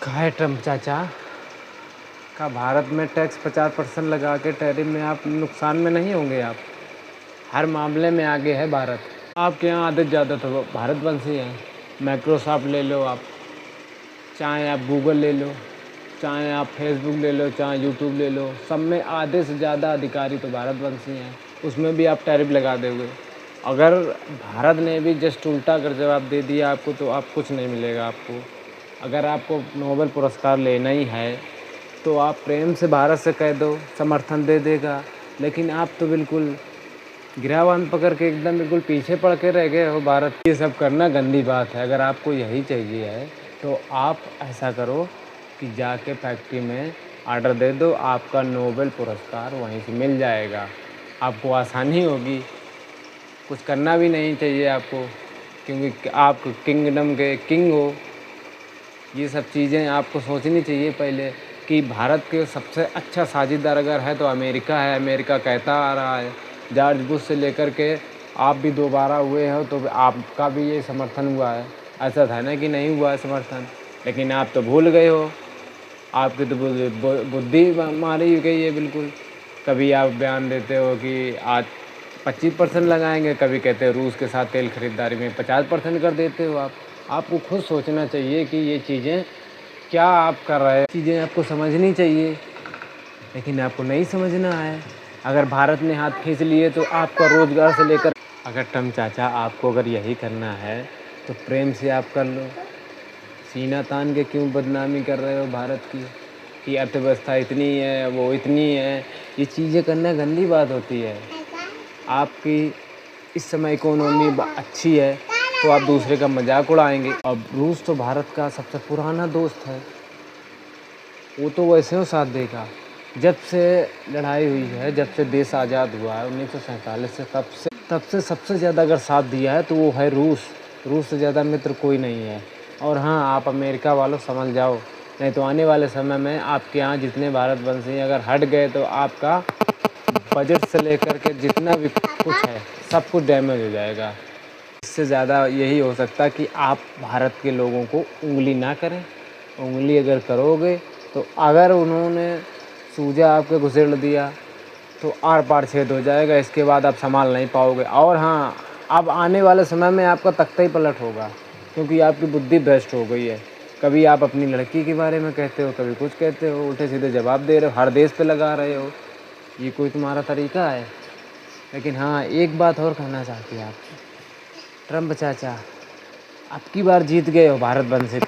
का है ट्रम्प चाचा का भारत में टैक्स 50% लगा के टैरिफ में आप नुकसान में नहीं होंगे। आप हर मामले में आगे है भारत। आपके यहाँ आदत ज़्यादा तो भारतवंशी हैं। माइक्रोसॉफ्ट ले लो आप, चाहे आप गूगल ले लो, चाहे आप फेसबुक ले लो, चाहे यूट्यूब ले लो, सब में आधे से ज़्यादा अधिकारी तो भारतवंशी हैं। उसमें भी आप टैरिफ लगा दोगे। अगर भारत ने भी जस्ट उल्टा कर जवाब दे दिया आपको तो आप कुछ नहीं मिलेगा आपको। अगर आपको नोबेल पुरस्कार लेना ही है तो आप प्रेम से भारत से कह दो, समर्थन दे देगा। लेकिन आप तो बिल्कुल गिरावान पकड़ के एकदम बिल्कुल पीछे पड़ के रह गए हो भारत। ये सब करना गंदी बात है। अगर आपको यही चाहिए है तो आप ऐसा करो कि जाके फैक्ट्री में ऑर्डर दे दो, आपका नोबेल पुरस्कार वहीं से मिल जाएगा। आपको आसानी होगी, कुछ करना भी नहीं चाहिए आपको, क्योंकि आप किंगडम के किंग हो। ये सब चीज़ें आपको सोचनी चाहिए पहले कि भारत के सबसे अच्छा साझेदार अगर है तो अमेरिका है। अमेरिका कहता आ रहा है, जॉर्ज बुश से लेकर के आप भी दोबारा हुए हो तो आपका भी ये समर्थन हुआ है। ऐसा था ना कि नहीं हुआ है समर्थन, लेकिन आप तो भूल गए हो। आपकी तो बुद्धि मारी गई है बिल्कुल। कभी आप बयान देते हो कि आज 25% लगाएंगे, कभी कहते हो रूस के साथ तेल खरीदारी में 50% कर देते हो। आपको खुद सोचना चाहिए कि ये चीज़ें क्या आप कर रहे हैं। चीज़ें आपको समझनी चाहिए, लेकिन आपको नहीं समझना है। अगर भारत ने हाथ खींच लिए तो आपका रोज़गार से लेकर, अगर ट्रम्प चाचा आपको अगर यही करना है तो प्रेम से आप कर लो। सीना तान के क्यों बदनामी कर रहे हो भारत की कि अर्थव्यवस्था इतनी है, वो इतनी है। ये चीज़ें करना गंदी बात होती है। आपकी इस समय इकोनॉमी अच्छी है तो आप दूसरे का मजाक उड़ाएंगे। अब रूस तो भारत का सबसे पुराना दोस्त है, वो तो वैसे ही साथ देगा। जब से लड़ाई हुई है, जब से देश आज़ाद हुआ है 1947 से, तब से सबसे ज़्यादा अगर साथ दिया है तो वो है रूस। रूस से ज़्यादा मित्र कोई नहीं है। और हाँ, आप अमेरिका वालों समझ जाओ, नहीं तो आने वाले समय में आपके यहाँ जितने भारतवंशी अगर हट गए तो आपका बजट से लेकर के जितना भी कुछ है सब कुछ डैमेज हो जाएगा। इससे ज़्यादा यही हो सकता है कि आप भारत के लोगों को उंगली ना करें। उंगली अगर करोगे तो अगर उन्होंने सूजा आपके घुसेड़ दिया तो आर पार छेद हो जाएगा। इसके बाद आप संभाल नहीं पाओगे। और हाँ, अब आने वाले समय में आपका तख्ता ही पलट होगा, क्योंकि आपकी बुद्धि भ्रष्ट हो गई है। कभी आप अपनी लड़की के बारे में कहते हो, कभी कुछ कहते हो, उल्टे सीधे जवाब दे रहे हो, हर देश पे लगा रहे हो। ये कोई तुम्हारा तरीका है? लेकिन हाँ, एक बात और कहना चाहती है आप ट्रम्प चाचा, अब की बार जीत गए हो भारतवंश से।